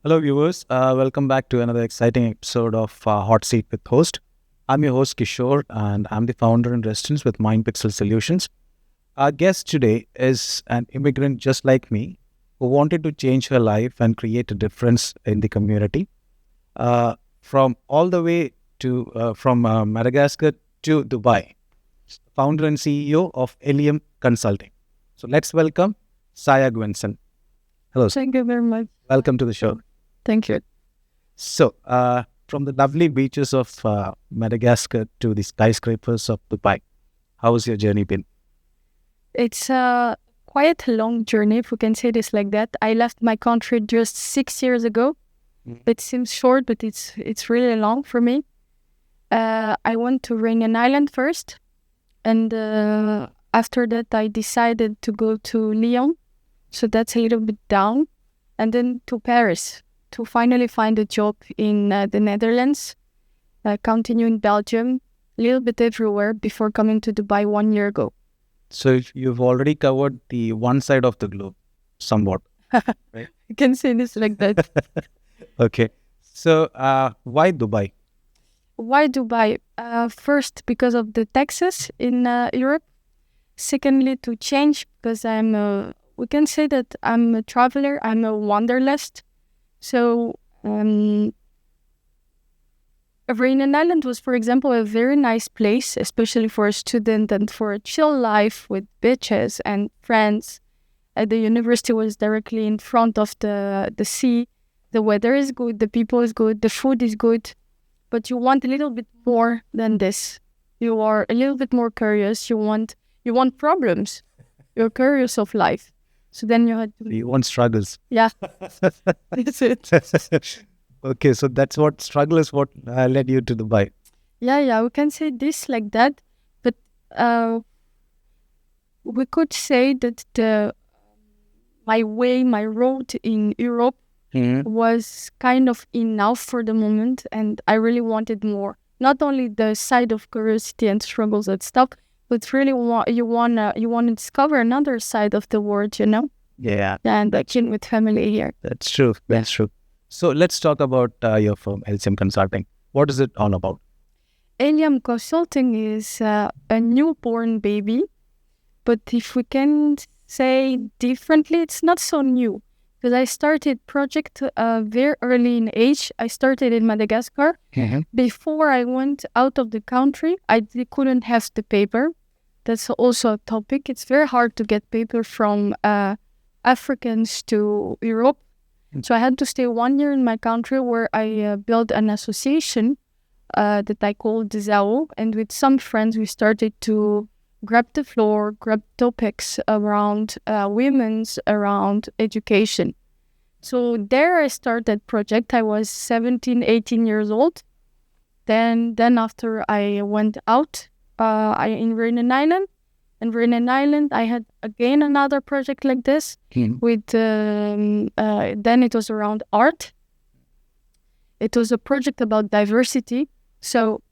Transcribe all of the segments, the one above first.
Hello, viewers. Welcome back to another exciting episode of Hot Seat with Host. I'm your host, Kishore, and I'm the founder and resident with MindPixel Solutions. Our guest today is an immigrant just like me who wanted to change her life and create a difference in the community. From all the way to from Madagascar to Dubai, founder and CEO of Elyam Consulting. So let's welcome Saya Guensen. Hello, Thank you very much. welcome to the show. Thank you. So, from the lovely beaches of Madagascar to the skyscrapers of Dubai, how has your journey been? It's quite a long journey, if we can say this like that. I left my country just 6 years ago. It seems short, but it's really long for me. I went to Reunion Island first, and after that, I decided to go to Lyon. So that's a little bit down, and then to Paris to finally find a job in the Netherlands, continue in Belgium, a little bit everywhere before coming to Dubai 1 year ago. So, you've already covered the one side of the globe, somewhat. You can say this like that. Okay. So, why Dubai? Why Dubai? First, because of the taxes in Europe. Secondly, to change, because we can say that I'm a traveler, I'm a wanderlust. So, Reunion Island was, for example, a very nice place, especially for a student and for a chill life with beaches and friends. The university was directly in front of the sea. The weather is good, the people is good, the food is good. But you want a little bit more than this. You are a little bit more curious. You want problems. You're curious of life. So then you had to... You want struggles. Yeah, that's it. Okay, so that's what struggle is what led you to Dubai. Yeah, we can say this like that. But we could say that my road in Europe was kind of enough for the moment, and I really wanted more. Not only the side of curiosity and struggles and stuff, but really you wanna discover another side of the world, you know? Yeah, And chill with family here. that's true. That's true. So, let's talk about your firm, Elyam Consulting. What is it all about? Elyam Consulting is a newborn baby, but if we can say differently, it's not so new. Because I started project very early in age. I started in Madagascar. Before I went out of the country, couldn't have the paper. That's also a topic. It's very hard to get paper from Africans to Europe. So I had to stay 1 year in my country where I built an association that I called ZAO. And with some friends, we started to grab the floor, grab topics around women's, around education. So there I started project. I was 17, 18 years old. Then after I went out in Reunion Island. And Reunion Island, I had again another project like this with, then it was around art. It was a project about diversity. So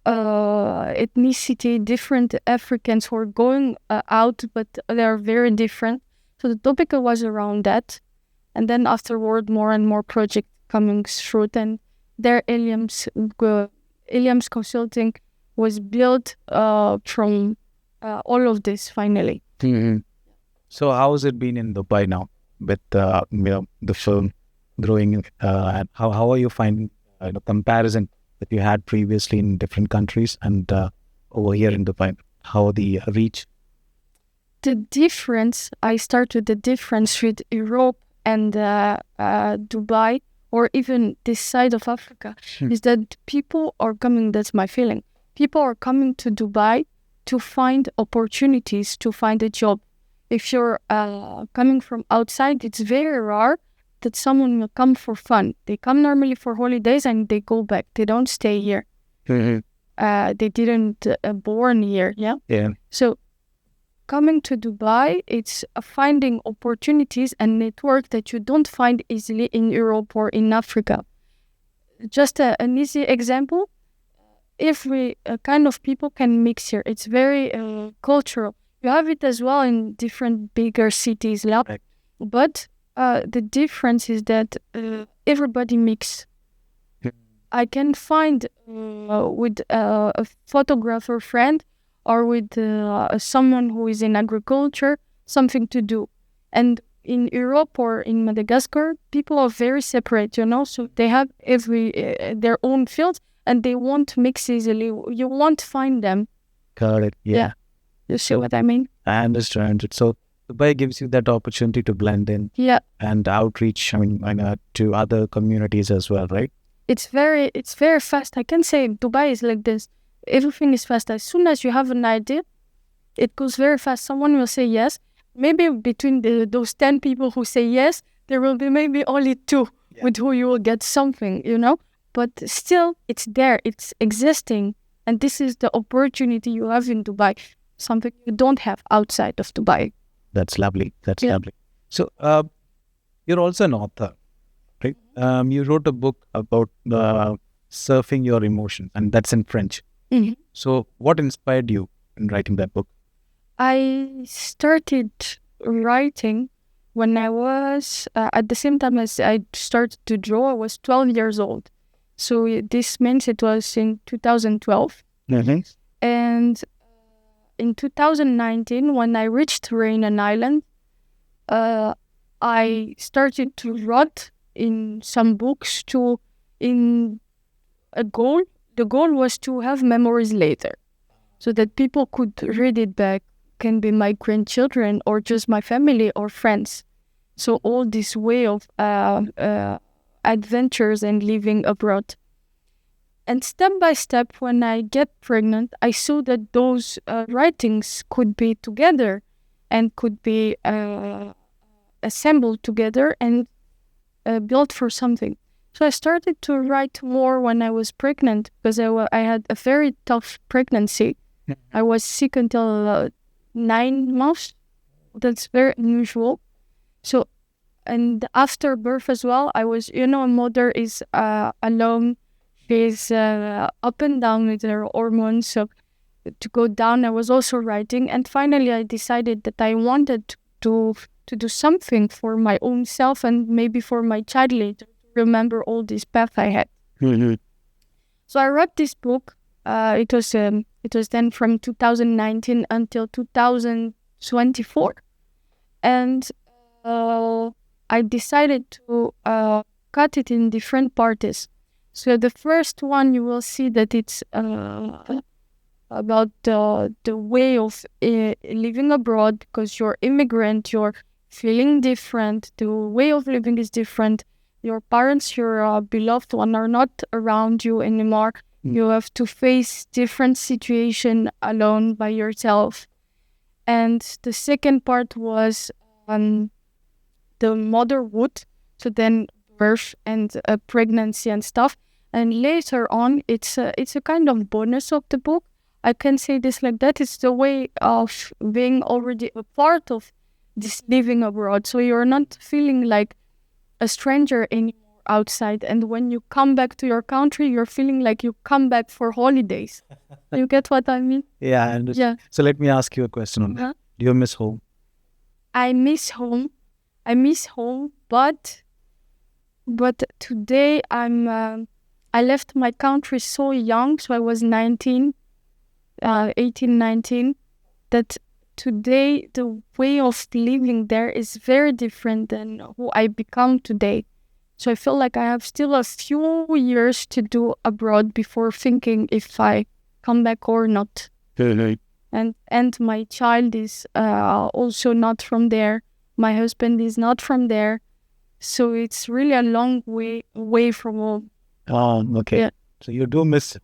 ethnicity, different Africans who are going out, but they are very different. So the topic was around that. And then afterward, more and more projects coming through. And there, Elyam's Consulting was built from all of this finally. So, how has it been in Dubai now with the firm growing? And how are you finding the comparison that you had previously in different countries and over here in Dubai? How the reach? The difference, I start with the difference with Europe and Dubai, or even this side of Africa, is that people are coming, that's my feeling, people are coming to Dubai to find opportunities, to find a job. If you're coming from outside, it's very rare that someone will come for fun. They come normally for holidays and they go back. They don't stay here. They didn't born here, yeah? Yeah. So coming to Dubai, it's finding opportunities and network that you don't find easily in Europe or in Africa. Just an easy example, every kind of people can mix here. It's very cultural. You have it as well in different bigger cities, Right. but the difference is that everybody mix. I can find with a photographer friend or with someone who is in agriculture something to do. And in Europe or in Madagascar, people are very separate, so they have their own fields and they won't mix easily. You won't find them. Got it. Yeah. You see what I mean? I understand it. So Dubai gives you that opportunity to blend in and outreach, to other communities as well, right? It's very fast. I can say Dubai is like this. Everything is fast. As soon as you have an idea, it goes very fast. Someone will say yes. Maybe between those 10 people who say yes, there will be maybe only 2 with who you will get something, But still, it's there. It's existing. And this is the opportunity you have in Dubai. Something you don't have outside of Dubai. That's lovely. That's lovely. So, you're also an author, right? You wrote a book about surfing your emotions, and that's in French. Mm-hmm. So, what inspired you in writing that book? I started writing when I was, at the same time as I started to draw, I was 12 years old. So this means it was in 2012. Mm-hmm. And in 2019, when I reached Reunion Island, I started to write in some books in a goal. The goal was to have memories later, so that people could read it back. Can be my grandchildren or just my family or friends. So all this way of adventures and living abroad. And step by step, when I get pregnant, I saw that those writings could be together and could be assembled together and built for something. So I started to write more when I was pregnant because I had a very tough pregnancy. I was sick until 9 months. That's very unusual. So, and after birth as well, I was, a mother is alone. She's up and down with her hormones. So to go down, I was also writing. And finally, I decided that I wanted to do something for my own self and maybe for my child later to remember all this path I had. Mm-hmm. So I wrote this book. It was then from 2019 until 2024, and I decided to cut it in different parts. So the first one, you will see that it's about the way of living abroad, because you're immigrant, you're feeling different, the way of living is different. Your parents, your beloved one are not around you anymore. You have to face different situation alone by yourself. And the second part was the motherhood, so then birth and pregnancy and stuff. And later on, it's a kind of bonus of the book. I can say this like that. It's the way of being already a part of this living abroad. So you're not feeling like a stranger anymore outside. And when you come back to your country, you're feeling like you come back for holidays. You get what I mean? Yeah, I understand. Yeah. So let me ask you a question on that. Do you miss home? I miss home. But today I left my country so young, so I was 18, 19, that today the way of living there is very different than who I become today. So I feel like I have still a few years to do abroad before thinking if I come back or not. And my child is also not from there. My husband is not from there. So it's really a long way away from home. Oh, okay. Yeah. So you do miss...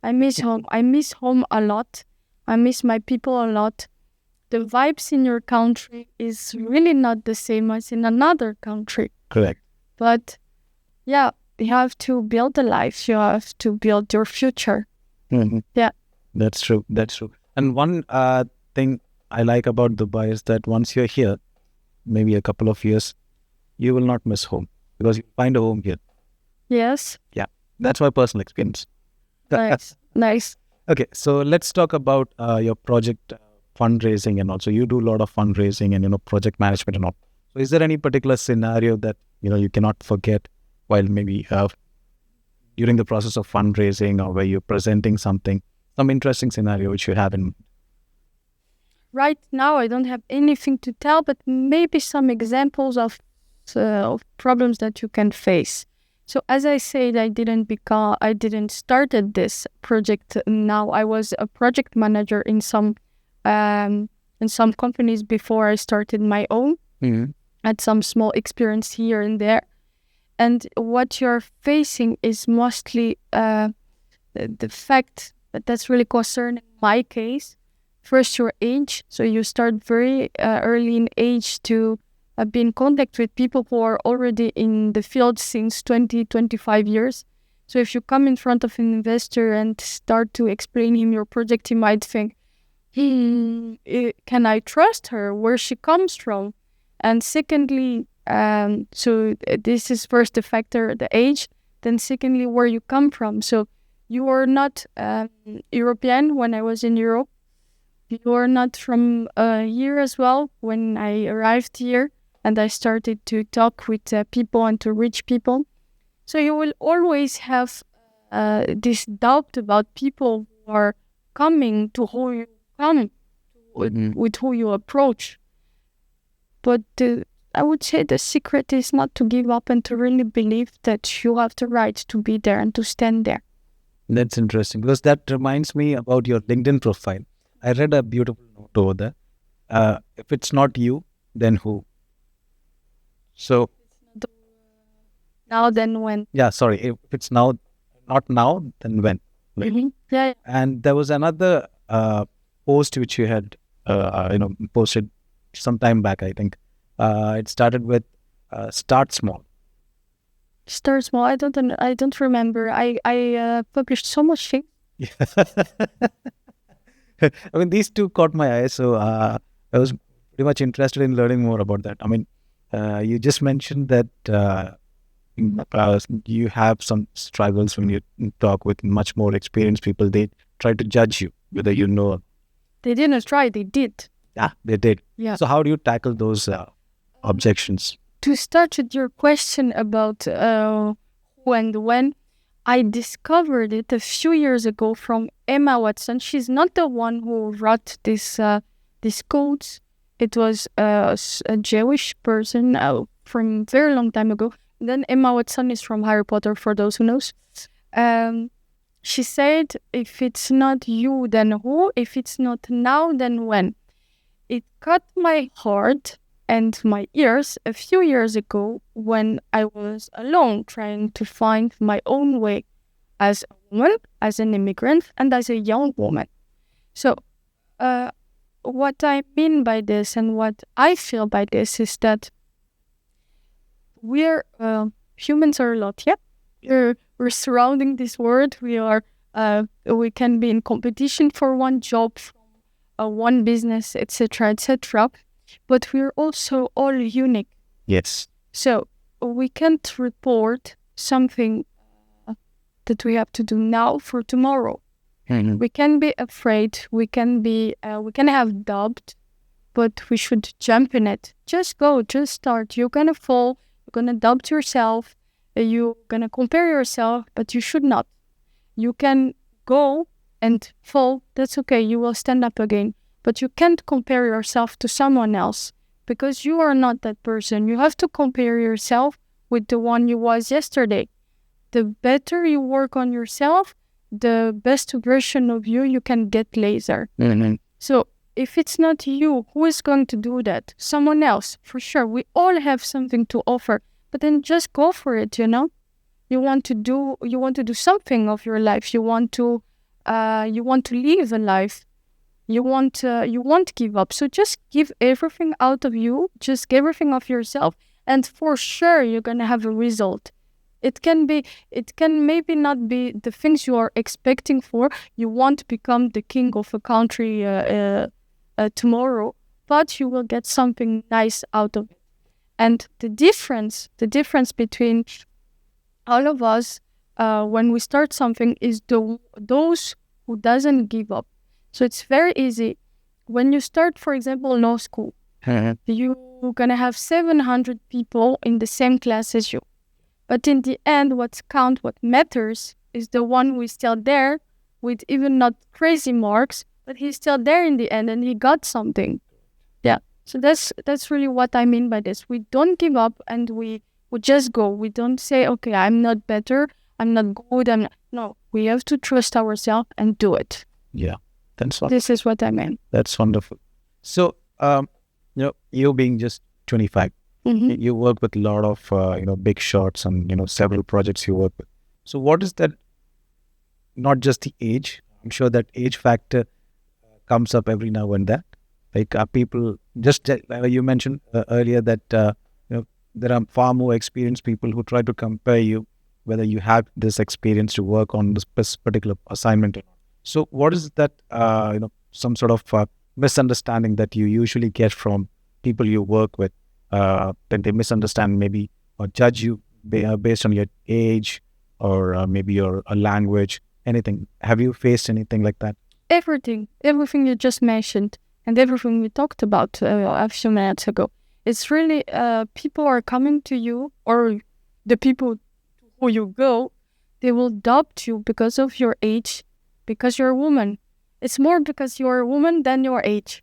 I miss home. I miss home a lot. I miss my people a lot. The vibes in your country is really not the same as in another country. Correct. But yeah, you have to build a life. You have to build your future. Mm-hmm. Yeah. That's true. And one thing I like about Dubai is that once you're here, maybe a couple of years, you will not miss home because you find a home here. Yes. Yeah. That's my personal experience. Nice. Okay. So let's talk about your project fundraising, and also you do a lot of fundraising and, project management and all. So is there any particular scenario that you cannot forget while maybe during the process of fundraising or where you're presenting something, some interesting scenario which you have in? Right now, I don't have anything to tell, but maybe some examples of problems that you can face. So as I said, I didn't started this project. Now I was a project manager in some companies before I started my own. Mm-hmm. Had some small experience here and there, and what you're facing is mostly the fact that that's really concerning my case. First, your age. So you start very early in age to be in contact with people who are already in the field since 20, 25 years. So if you come in front of an investor and start to explain him your project, he might think, can I trust her? Where she comes from? And secondly, so this is first the factor, the age. Then secondly, where you come from. So you are not European when I was in Europe. You are not from here as well when I arrived here and I started to talk with people and to reach people. So you will always have this doubt about people who are coming to who you come, with who you approach. But I would say the secret is not to give up and to really believe that you have the right to be there and to stand there. That's interesting because that reminds me about your LinkedIn profile. I read a beautiful note over there. If it's not you, then who? So now, then when? Yeah, sorry. If it's not now, then when? Right? Mm-hmm. Yeah. And there was another post which you had, posted some time back. I think it started with "Start small." Start small. I don't remember. I published so much things. I mean, these two caught my eye, so I was pretty much interested in learning more about that. I mean, you just mentioned that you have some struggles when you talk with much more experienced people. They try to judge you, whether you know. They didn't try, they did. Yeah, they did. Yeah. So how do you tackle those objections? To start with your question about who and when, I discovered it a few years ago from Emma Watson. She's not the one who wrote this quotes. It was a Jewish person from a very long time ago. Then Emma Watson is from Harry Potter, for those who knows. She said, if it's not you, then who? If it's not now, then when? It cut my heart and my ears a few years ago when I was alone trying to find my own way as a woman, as an immigrant, and as a young woman. So what I mean by this and what I feel by this is that we're humans are a lot, yeah? We're surrounding this world. We can be in competition for one job, one business, etc., etc. But we're also all unique. Yes. So we can't report something that we have to do now for tomorrow. Mm-hmm. We can be afraid. We can have doubt, but we should jump in it. Just go. Just start. You're gonna fall. You're gonna doubt yourself. You're gonna compare yourself, but you should not. You can go and fall. That's okay. You will stand up again. But you can't compare yourself to someone else because you are not that person. You have to compare yourself with the one you was yesterday. The better you work on yourself, the best version of you can get later. Mm-hmm. So if it's not you, who is going to do that? Someone else, for sure. We all have something to offer, but then just go for it, you know? You want to do something of your life. You want to live a life. You won't give up. So just give everything out of you. Just give everything of yourself. And for sure, you're going to have a result. It can maybe not be the things you are expecting for. You won't become the king of a country tomorrow, but you will get something nice out of it. And the difference between all of us when we start something is those who doesn't give up. So it's very easy. When you start, for example, law school, You're gonna have 700 people in the same class as you. But in the end, what matters is the one who is still there with even not crazy marks, but he's still there in the end and he got something. Yeah. So that's really what I mean by this. We don't give up and we just go. We don't say, okay, I'm not better, I'm not good, no. We have to trust ourselves and do it. Yeah, that's This is what I mean. That's wonderful. So, you being just 25, you work with a lot of, big shots and, several projects you work with. So what is that, not just the age, I'm sure that age factor comes up every now and then. Like people, just you mentioned earlier that, there are far more experienced people who try to compare you, whether you have this experience to work on this particular assignment or not. So what is that, some sort of misunderstanding that you usually get from people you work with, that they misunderstand maybe or judge you based on your age or maybe your language, anything? Have you faced anything like that? Everything you just mentioned and everything we talked about a few minutes ago. It's really people are coming to you, or the people who you go, they will doubt you because of your age, because you're a woman. It's more because you're a woman than your age.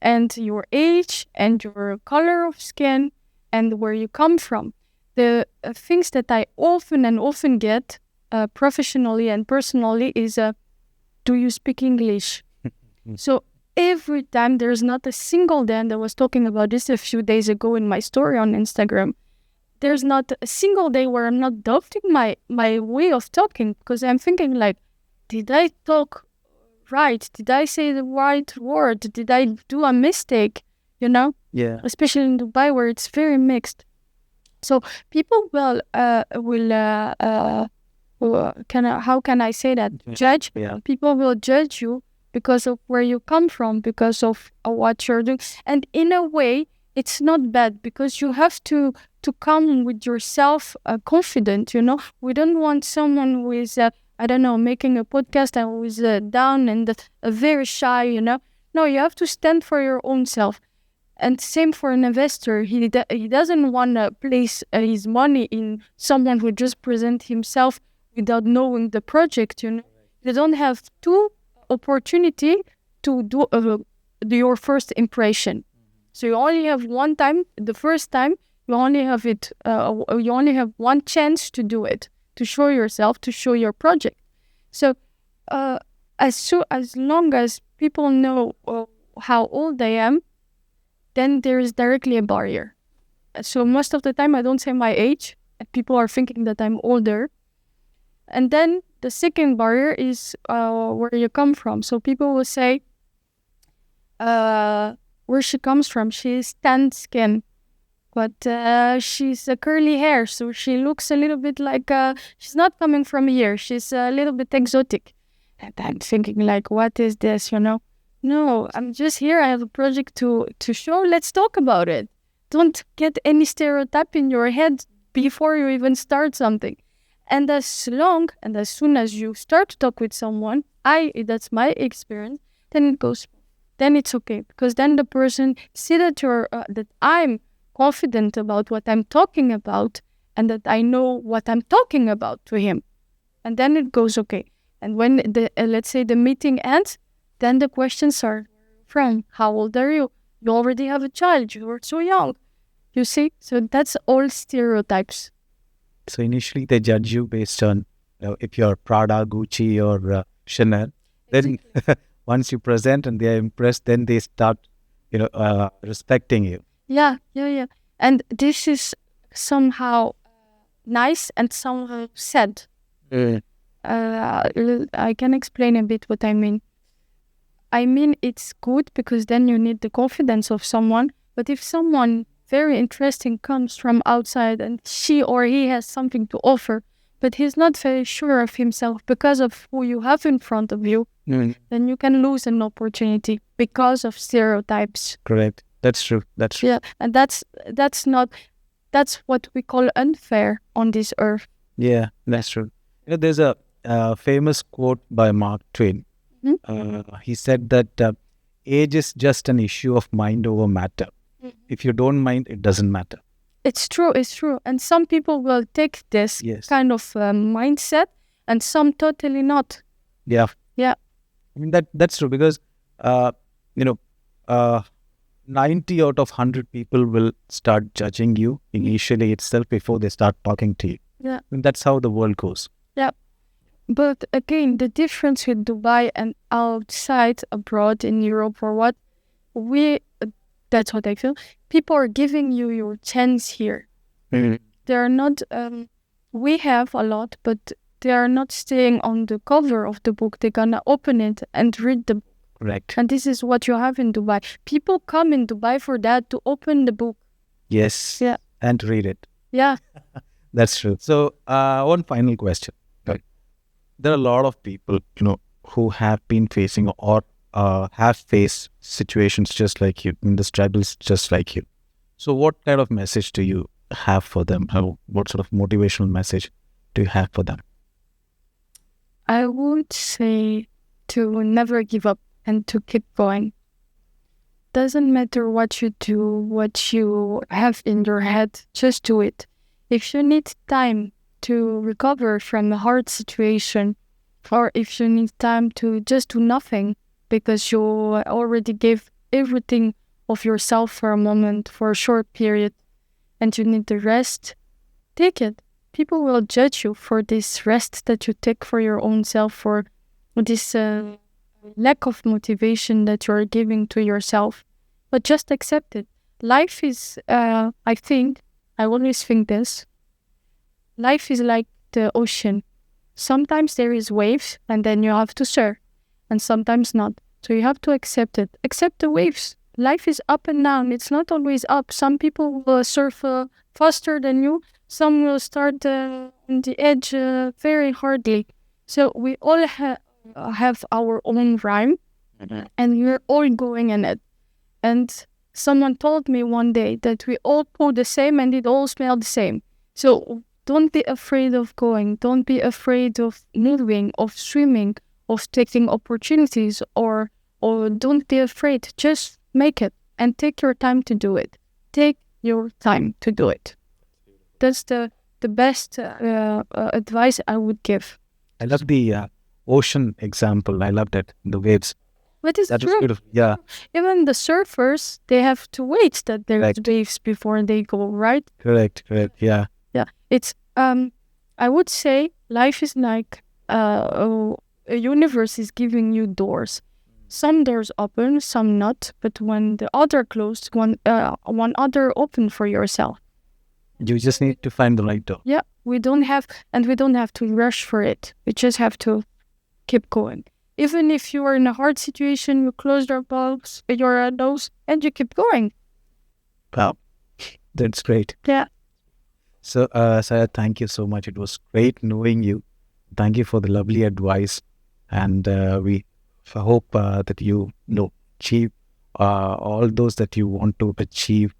And your age and your color of skin and where you come from. The things that I often get professionally and personally is, do you speak English? So every time, there's not a single day, and I was talking about this a few days ago in my story on Instagram, there's not a single day where I'm not doubting my way of talking, because I'm thinking like, did I talk right? Did I say the right word? Did I do a mistake? Yeah. Especially in Dubai where it's very mixed. So people will how can I say that? Judge. Yeah. People will judge you because of where you come from, because of what you're doing. And in a way, it's not bad, because you have to come with yourself confident, We don't want someone who is, making a podcast and who is down and very shy, No, you have to stand for your own self. And same for an investor. He doesn't want to place his money in someone who just present himself without knowing the project, They don't have two opportunity to do your first impression. So you only have one time. The first time you only have it. You only have one chance to do it, to show yourself, to show your project. So as long as people know how old I am, then there is directly a barrier. So most of the time I don't say my age, and people are thinking that I'm older. And then the second barrier is where you come from. So people will say where she comes from. She's tan skin, but she's curly hair, so she looks a little bit like she's not coming from here. She's a little bit exotic. And I'm thinking like, what is this, No, I'm just here. I have a project to show. Let's talk about it. Don't get any stereotype in your head before you even start something. And as soon as you start to talk with someone, that's my experience, then it goes, then it's okay. Because then the person see that that I'm confident about what I'm talking about and that I know what I'm talking about to him. And then it goes okay. And when let's say the meeting ends, then the questions are from, how old are you? You already have a child. You are so young. You see? So that's all stereotypes. So initially they judge you based on if you're Prada, Gucci or Chanel. Then once you present and they're impressed, then they start, respecting you. Yeah. And this is somehow nice and somehow sad. I can explain a bit what I mean. I mean, it's good because then you need the confidence of someone. But if someone very interesting comes from outside and she or he has something to offer, but he's not very sure of himself because of who you have in front of you, then you can lose an opportunity because of stereotypes. Correct. That's true. Yeah, and that's what we call unfair on this earth. Yeah, that's true. There's a famous quote by Mark Twain. He said that age is just an issue of mind over matter. If you don't mind, it doesn't matter. It's true. It's true. And some people will take this kind of mindset, and some totally not. Yeah. Yeah. I mean, that's true because, 90 out of 100 people will start judging you initially itself before they start talking to you. Yeah. And that's how the world goes. Yeah. But again, the difference with Dubai and outside abroad in Europe or what, that's what I feel. People are giving you your chance here. They are not, we have a lot, but they are not staying on the cover of the book. They're gonna open it and read the book. Correct. And this is what you have in Dubai. People come in Dubai for that, to open the book. Yes. Yeah. And read it. Yeah. That's true. So, one final question. Right. There are a lot of people, who have been facing or have faced situations just like you, in the struggles just like you. So, what kind of message do you have for them? What sort of motivational message do you have for them? I would say to never give up and to keep going. Doesn't matter what you do, what you have in your head, just do it. If you need time to recover from a hard situation, or if you need time to just do nothing because you already gave everything of yourself for a moment, for a short period, and you need the rest, take it. People will judge you for this rest that you take for your own self, for this lack of motivation that you're giving to yourself. But just accept it. Life is, I always think this, life is like the ocean. Sometimes there is waves and then you have to surf, and sometimes not. So you have to accept it. Accept the waves. Life is up and down. It's not always up. Some people will surf faster than you. Some will start on the edge very hardly. So we all have our own rhyme, and we're all going in it. And someone told me one day that we all pour the same and it all smells the same. So don't be afraid of going. Don't be afraid of moving, of swimming, of taking opportunities, or don't be afraid. Just make it and take your time to do it. Take your time to do it. That's the best advice I would give. I love the ocean example. I loved it. The waves. But it's That was true. beautiful. Yeah. Even the surfers, they have to wait that there's waves before they go, right? Correct. Yeah. Yeah. It's I would say life is like a universe is giving you doors. Some doors open, some not. But when the other closed, one other open for yourself. You just need to find the right door. Yeah, we don't have to rush for it. We just have to keep going. Even if you are in a hard situation, you close your nose, and you keep going. Wow, that's great. Yeah. So, Saya, thank you so much. It was great knowing you. Thank you for the lovely advice, and we hope that you achieve all those that you want to achieve.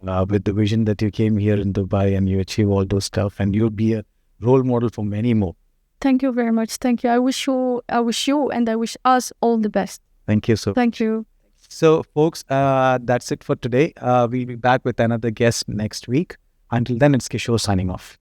With the vision that you came here in Dubai and you achieve all those stuff, and you'll be a role model for many more. Thank you very much. Thank you. I wish you and I wish us all the best. Thank you so. Thank you. So, folks, that's it for today. We'll be back with another guest next week. Until then, it's Kishore signing off.